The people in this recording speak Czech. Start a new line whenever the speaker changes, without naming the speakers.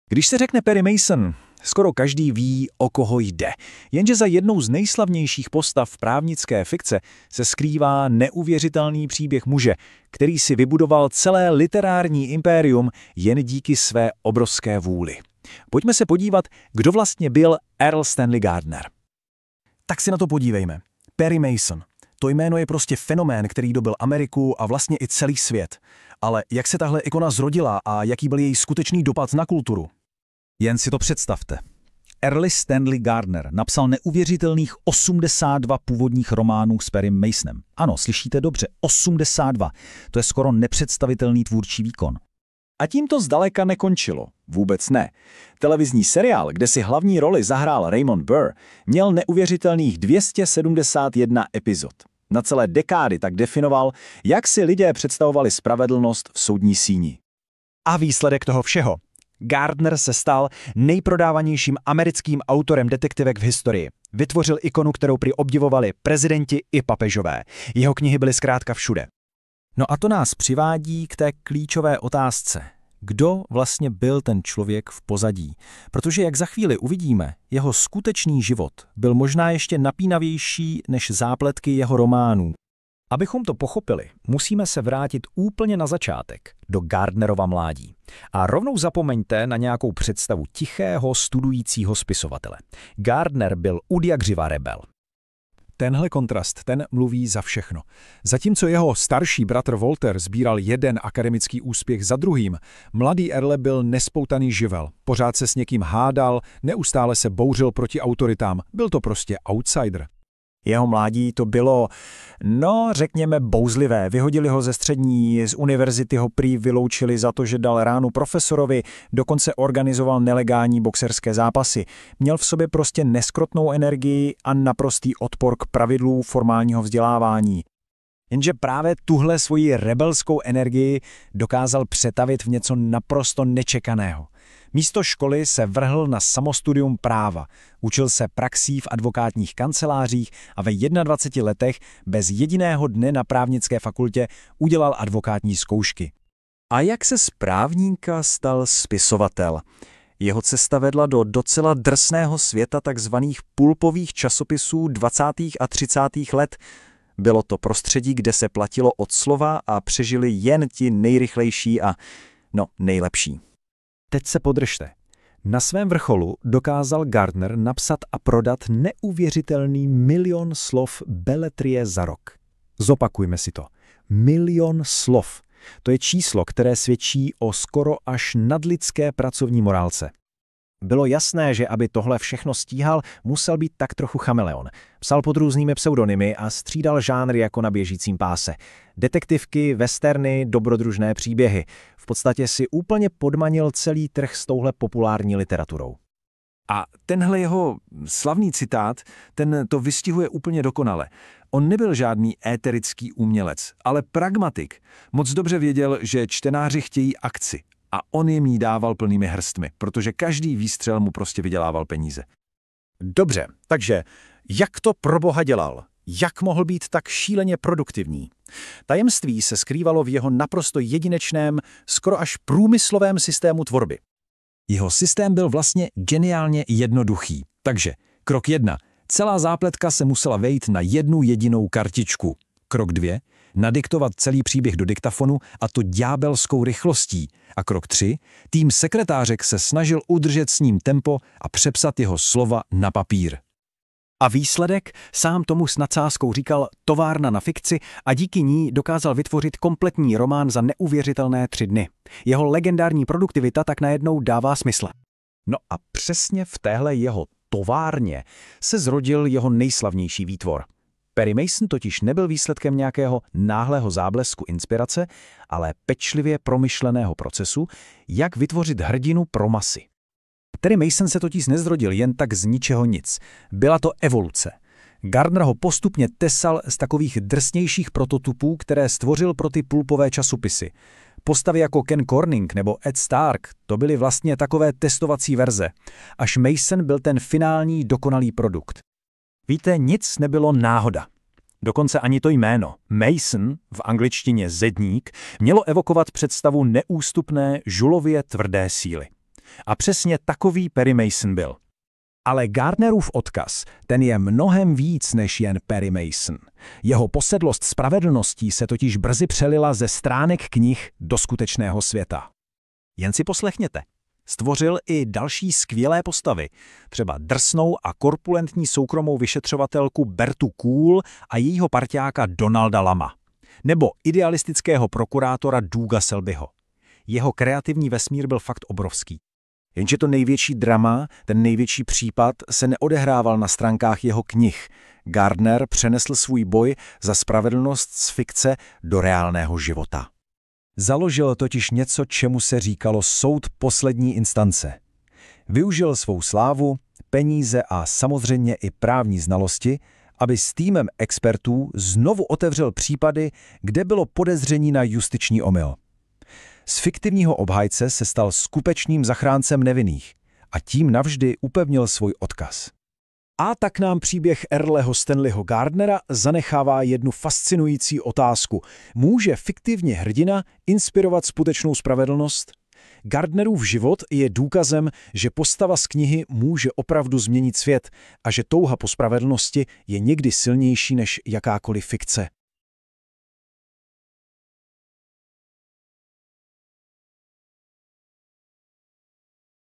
Když se řekne Perry Mason, skoro každý ví, o koho jde. Jenže za jednou z nejslavnějších postav právnické fikce se skrývá neuvěřitelný příběh muže, který si vybudoval celé literární impérium jen díky své obrovské vůli. Pojďme se podívat, kdo vlastně byl Errol Stanley Gardner.
Tak si na to podívejme. Perry Mason. To jméno je prostě fenomén, který dobyl Ameriku a vlastně i celý svět. Ale jak se tahle ikona zrodila a jaký byl její skutečný dopad na kulturu?
Jen si to představte. Errol Stanley Gardner napsal neuvěřitelných 82 původních románů s Perrym Masonem. Ano, slyšíte dobře, 82. To je skoro nepředstavitelný tvůrčí výkon.
A tím to zdaleka nekončilo. Vůbec ne. Televizní seriál, kde si hlavní roli zahrál Raymond Burr, měl neuvěřitelných 271 epizod. Na celé dekády tak definoval, jak si lidé představovali spravedlnost v soudní síni.
A výsledek toho všeho? Gardner se stal nejprodávanějším americkým autorem detektivek v historii. Vytvořil ikonu, kterou prý obdivovali prezidenti i papežové. Jeho knihy byly zkrátka všude. No a to nás přivádí k té klíčové otázce. Kdo vlastně byl ten člověk v pozadí? Protože, jak za chvíli uvidíme, jeho skutečný život byl možná ještě napínavější než zápletky jeho románů. Abychom to pochopili, musíme se vrátit úplně na začátek, do Gardnerova mládí. A rovnou zapomeňte na nějakou představu tichého, studujícího spisovatele. Gardner byl udjakživa rebel.
Tenhle kontrast, ten mluví za všechno. Zatímco jeho starší bratr Walter sbíral jeden akademický úspěch za druhým, mladý Erle byl nespoutaný živel. Pořád se s někým hádal, neustále se bouřil proti autoritám. Byl to prostě outsider.
Jeho mládí to bylo, řekněme, bouzlivé. Vyhodili ho ze střední, z univerzity ho prý vyloučili za to, že dal ránu profesorovi, dokonce organizoval nelegální boxerské zápasy. Měl v sobě prostě neskrotnou energii a naprostý odpor k pravidlům formálního vzdělávání. Jenže právě tuhle svoji rebelskou energii dokázal přetavit v něco naprosto nečekaného. Místo školy se vrhl na samostudium práva, učil se praxí v advokátních kancelářích a ve 21 letech bez jediného dne na právnické fakultě udělal advokátní zkoušky.
A jak se z právníka stal spisovatel? Jeho cesta vedla do docela drsného světa takzvaných pulpových časopisů 20. a 30. let. Bylo to prostředí, kde se platilo od slova a přežili jen ti nejrychlejší a nejlepší.
Teď se podržte. Na svém vrcholu dokázal Gardner napsat a prodat neuvěřitelný 1 000 000 slov beletrie za rok. Zopakujme si to. 1 000 000 slov. To je číslo, které svědčí o skoro až nadlidské pracovní morálce. Bylo jasné, že aby tohle všechno stíhal, musel být tak trochu chameleon. Psal pod různými pseudonymy a střídal žánry jako na běžícím páse. Detektivky, westerny, dobrodružné příběhy. V podstatě si úplně podmanil celý trh s touhle populární literaturou.
A tenhle jeho slavný citát, ten to vystihuje úplně dokonale. On nebyl žádný éterický umělec, ale pragmatik. Moc dobře věděl, že čtenáři chtějí akci. A on jim jí dával plnými hrstmi, protože každý výstřel mu prostě vydělával peníze.
Dobře, takže jak to pro boha dělal? Jak mohl být tak šíleně produktivní? Tajemství se skrývalo v jeho naprosto jedinečném, skoro až průmyslovém systému tvorby.
Jeho systém byl vlastně geniálně jednoduchý. Takže krok 1. Celá zápletka se musela vejít na jednu jedinou kartičku. Krok 2. Nadiktovat celý příběh do diktafonu a to ďábelskou rychlostí. A krok 3. Tým sekretářek se snažil udržet s ním tempo a přepsat jeho slova na papír.
A výsledek sám tomu s nadsázkou říkal továrna na fikci a díky ní dokázal vytvořit kompletní román za neuvěřitelné 3 dny. Jeho legendární produktivita tak najednou dává smysl. No a přesně v téhle jeho továrně se zrodil jeho nejslavnější výtvor. Perry Mason totiž nebyl výsledkem nějakého náhlého záblesku inspirace, ale pečlivě promyšleného procesu, jak vytvořit hrdinu pro masy. Perry Mason se totiž nezrodil jen tak z ničeho nic. Byla to evoluce. Gardner ho postupně tesal z takových drsnějších prototypů, které stvořil pro ty pulpové časopisy. Postavy jako Ken Corning nebo Ed Stark, to byly vlastně takové testovací verze. Až Mason byl ten finální dokonalý produkt. Víte, nic nebylo náhoda. Dokonce ani to jméno, Mason, v angličtině zedník, mělo evokovat představu neústupné, žulově tvrdé síly. A přesně takový Perry Mason byl.
Ale Gardnerův odkaz, ten je mnohem víc než jen Perry Mason. Jeho posedlost spravedlností se totiž brzy přelila ze stránek knih do skutečného světa.
Jen si poslechněte. Stvořil i další skvělé postavy, třeba drsnou a korpulentní soukromou vyšetřovatelku Bertu Cool a jejího parťáka Donalda Lama. Nebo idealistického prokurátora Douga Selbyho. Jeho kreativní vesmír byl fakt obrovský.
Jenže to největší drama, ten největší případ se neodehrával na stránkách jeho knih. Gardner přenesl svůj boj za spravedlnost z fikce do reálného života. Založil totiž něco, čemu se říkalo soud poslední instance. Využil svou slávu, peníze a samozřejmě i právní znalosti, aby s týmem expertů znovu otevřel případy, kde bylo podezření na justiční omyl. Z fiktivního obhájce se stal skutečným zachráncem nevinných a tím navždy upevnil svůj odkaz. A tak nám příběh Earleho Stanleyho Gardnera zanechává jednu fascinující otázku. Může fiktivně hrdina inspirovat skutečnou spravedlnost? Gardnerův život je důkazem, že postava z knihy může opravdu změnit svět a že touha po spravedlnosti je někdy silnější než jakákoliv fikce.